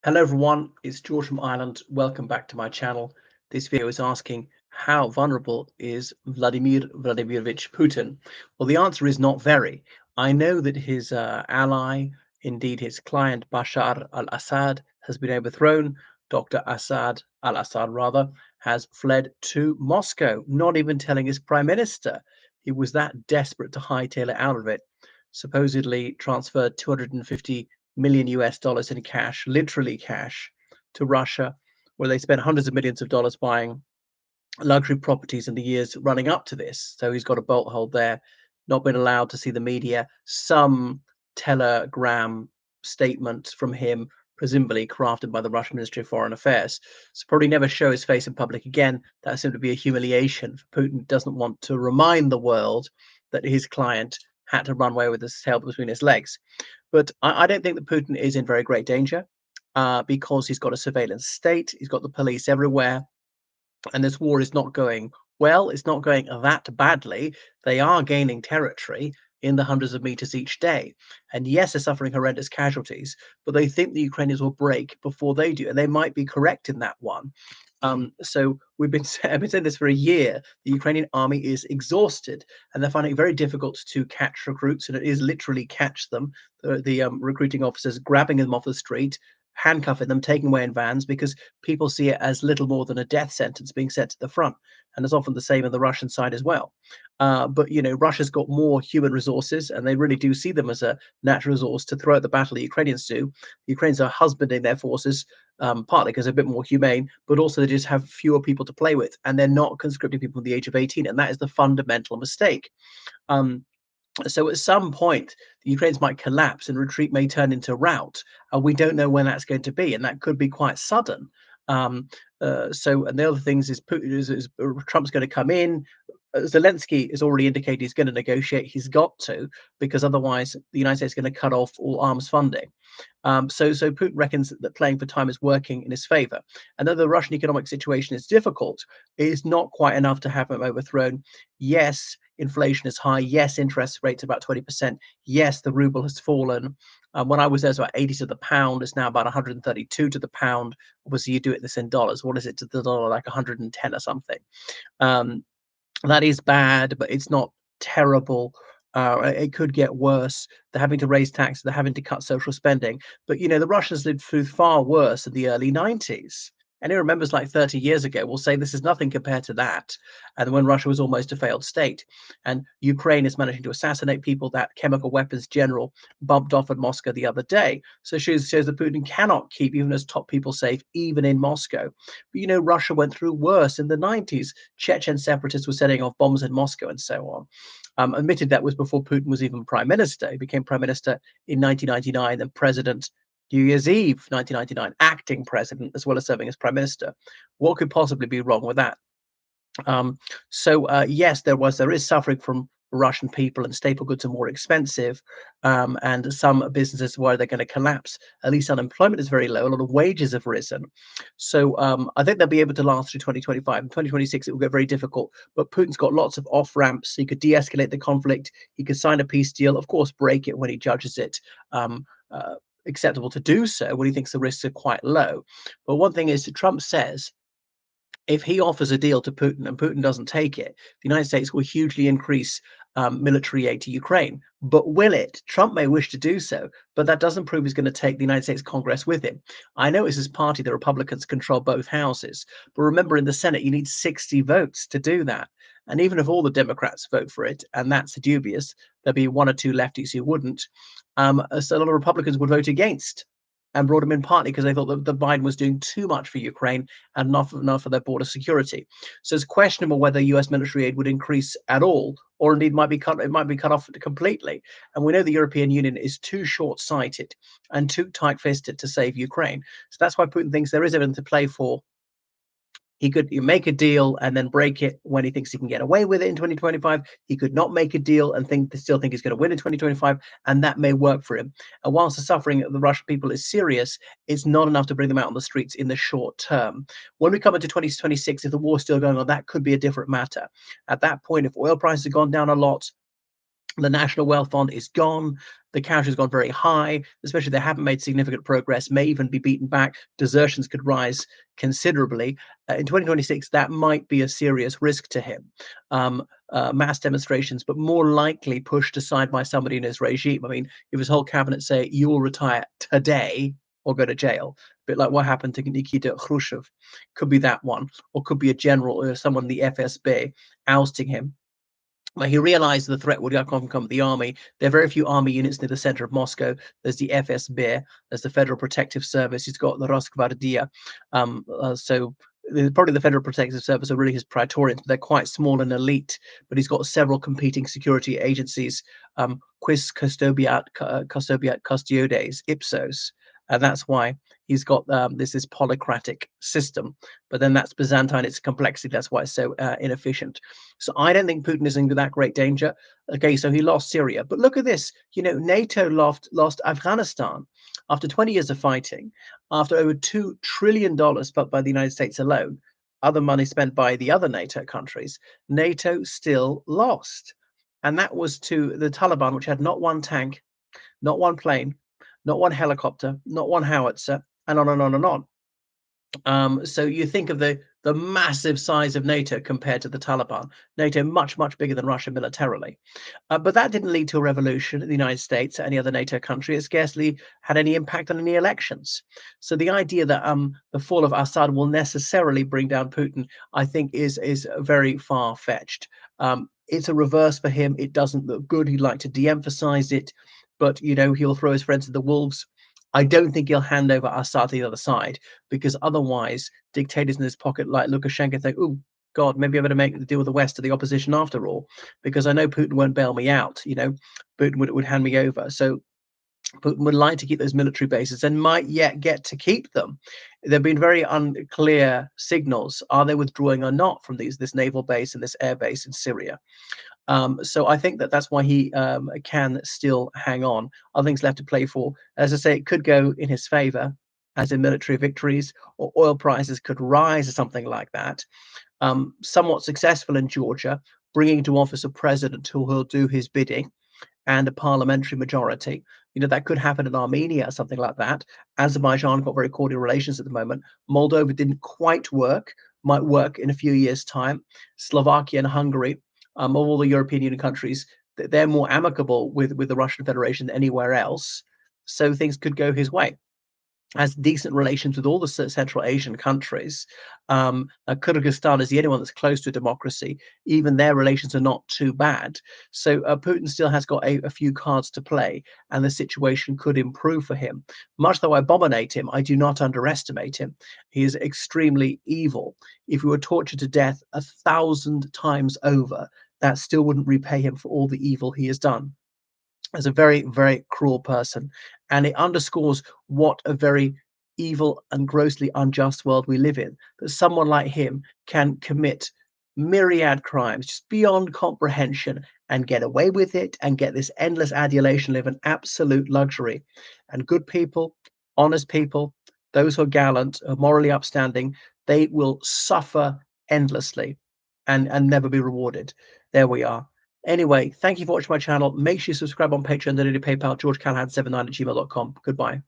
Hello everyone, it's George from Ireland. Welcome back to my channel. This video is asking how vulnerable is Vladimir Vladimirovich Putin? Well, the answer is not very. I know that his ally, indeed his client Bashar al-Assad, has been overthrown. Dr. Assad al-Assad rather has fled to Moscow, not even telling his prime minister. He was that desperate to hightail it out of it. Supposedly transferred 250 million US dollars in cash, literally cash, to Russia, where they spent hundreds of millions of dollars buying luxury properties in the years running up to this. So he's got a bolt hold there, not been allowed to see the media. Some telegram statement from him, presumably crafted by the Russian Ministry of Foreign Affairs. So probably never show his face in public again. That seemed to be a humiliation. Putin doesn't want to remind the world that his client had to run away with his tail between his legs. But I don't think that Putin is in very great danger because he's got a surveillance state. He's got the police everywhere, and this war is not going well. It's not going that badly. They are gaining territory in the hundreds of meters each day. And yes, they're suffering horrendous casualties, but they think the Ukrainians will break before they do. And they might be correct in that one. So I've been saying this for a year. The Ukrainian army is exhausted, and they're finding it very difficult to catch recruits, and it is literally catch them. The recruiting officers grabbing them off the street, handcuffing them, taking away in vans, because people see it as little more than a death sentence being sent to the front, and it's often the same on the Russian side as well. But Russia's got more human resources, and they really do see them as a natural resource to throw at the battle. The Ukrainians do. The Ukrainians are husbanding their forces, partly because they're a bit more humane, but also they just have fewer people to play with, and they're not conscripting people from the age of 18, and that is the fundamental mistake. Um, so at some point, the Ukrainians might collapse and retreat may turn into rout. We don't know when that's going to be, and that could be quite sudden. And the other things is Putin is Trump's going to come in. Zelensky has already indicated he's going to negotiate. He's got to, because otherwise the United States is going to cut off all arms funding. So Putin reckons that playing for time is working in his favor. And though the Russian economic situation is difficult, it is not quite enough to have him overthrown. Yes, inflation is high. Yes, interest rates about 20%. Yes, the ruble has fallen. When I was there, it was about 80 to the pound. It's now about 132 to the pound. Obviously, you do it this in dollars. What is it to the dollar? Like 110 or something. Um, that is bad, but it's not terrible. It could get worse. They're having to raise taxes. They're having to cut social spending. But the Russians lived through far worse in the early 90s. Anyone remembers like 30 years ago will say this is nothing compared to that. And when Russia was almost a failed state. And Ukraine is managing to assassinate people. That chemical weapons general bumped off at Moscow the other day. So it shows that Putin cannot keep even his top people safe, even in Moscow. But Russia went through worse in the 90s. Chechen separatists were setting off bombs in Moscow and so on. Admitted that was before Putin was even prime minister. He became prime minister in 1999 and president New Year's Eve 1999, acting president as well as serving as prime minister. What could possibly be wrong with that? Yes, there is suffering from Russian people, and staple goods are more expensive, and some businesses where they're going to collapse. At least unemployment is very low. A lot of wages have risen. So I think they'll be able to last through 2025. In 2026, it will get very difficult. But Putin's got lots of off ramps. He could de-escalate the conflict. He could sign a peace deal. Of course, break it when he judges it acceptable to do so, when he thinks the risks are quite low. But one thing is that Trump says if he offers a deal to Putin and Putin doesn't take it, the United States will hugely increase military aid to Ukraine. But will it? Trump may wish to do so, but that doesn't prove he's going to take the United States Congress with him. I know it's his party, the Republicans, control both houses. But remember, in the Senate, you need 60 votes to do that. And even if all the Democrats vote for it, and that's dubious, there'll be one or two lefties who wouldn't. So a lot of Republicans would vote against and brought him in partly because they thought that the Biden was doing too much for Ukraine and not enough for their border security. So it's questionable whether U.S. military aid would increase at all, or indeed it might be cut off completely. And we know the European Union is too short-sighted and too tight-fisted to save Ukraine. So that's why Putin thinks there is everything to play for. He could make a deal and then break it when he thinks he can get away with it in 2025. He could not make a deal and still think he's going to win in 2025, and that may work for him. And whilst the suffering of the Russian people is serious, it's not enough to bring them out on the streets in the short term. When we come into 2026, if the war's still going on, that could be a different matter. At that point, if oil prices have gone down a lot, The National Wealth Fund is gone. The cash has gone very high, especially they haven't made significant progress, may even be beaten back. Desertions could rise considerably. In 2026, that might be a serious risk to him. Mass demonstrations, but more likely pushed aside by somebody in his regime. I mean, if his whole cabinet say, you will retire today or go to jail, a bit like what happened to Nikita Khrushchev, could be that one, or could be a general or someone in the FSB ousting him. Well, he realized the threat would come from the army. There are very few army units near the center of Moscow. There's the FSB, there's the Federal Protective Service. He's got the Rosgvardia. So probably the Federal Protective Service are really his praetorians. They're quite small and elite, but he's got several competing security agencies, Quis Custodiat Custodes, Ipsos. And that's why he's got this polycratic system. But then that's Byzantine, it's complexity. That's why it's so inefficient. So I don't think Putin is in that great danger. Okay, so he lost Syria. But look at this. NATO lost Afghanistan after 20 years of fighting, after over $2 trillion spent by the United States alone, other money spent by the other NATO countries. NATO still lost. And that was to the Taliban, which had not one tank, not one plane, not one helicopter, not one howitzer, and on and on and on. So you think of the massive size of NATO compared to the Taliban. NATO much, much bigger than Russia militarily. But that didn't lead to a revolution in the United States or any other NATO country. It scarcely had any impact on any elections. So the idea that the fall of Assad will necessarily bring down Putin, I think, is very far-fetched. It's a reverse for him. It doesn't look good. He'd like to de-emphasize it, but he'll throw his friends to the wolves. I don't think he'll hand over Assad to the other side, because otherwise dictators in his pocket like Lukashenko think, oh, God, maybe I better make the deal with the West or the opposition after all, because I know Putin won't bail me out. Putin would hand me over. So Putin would like to keep those military bases and might yet get to keep them. There have been very unclear signals. Are they withdrawing or not from this naval base and this air base in Syria? So I think that's why he can still hang on. Other things left to play for. As I say, it could go in his favor, as in military victories, or oil prices could rise or something like that. Somewhat successful in Georgia, bringing to office a president who will do his bidding and a parliamentary majority. That could happen in Armenia or something like that. Azerbaijan got very cordial relations at the moment. Moldova didn't quite work, might work in a few years' time. Slovakia and Hungary, of all the European Union countries, they're more amicable with the Russian Federation than anywhere else. So things could go his way. Has decent relations with all the Central Asian countries. Kyrgyzstan is the only one that's close to democracy. Even their relations are not too bad. So Putin still has got a few cards to play, and the situation could improve for him. Much though I abominate him, I do not underestimate him. He is extremely evil. If he were tortured to death 1,000 times over, that still wouldn't repay him for all the evil he has done. As a very, very cruel person. And it underscores what a very evil and grossly unjust world we live in, that someone like him can commit myriad crimes just beyond comprehension and get away with it and get this endless adulation, live in absolute luxury. And good people, honest people, those who are gallant, are morally upstanding, they will suffer endlessly and never be rewarded. There we are. Anyway, thank you for watching my channel. Make sure you subscribe on Patreon, donate to PayPal, georgecallahan79@gmail.com. Goodbye.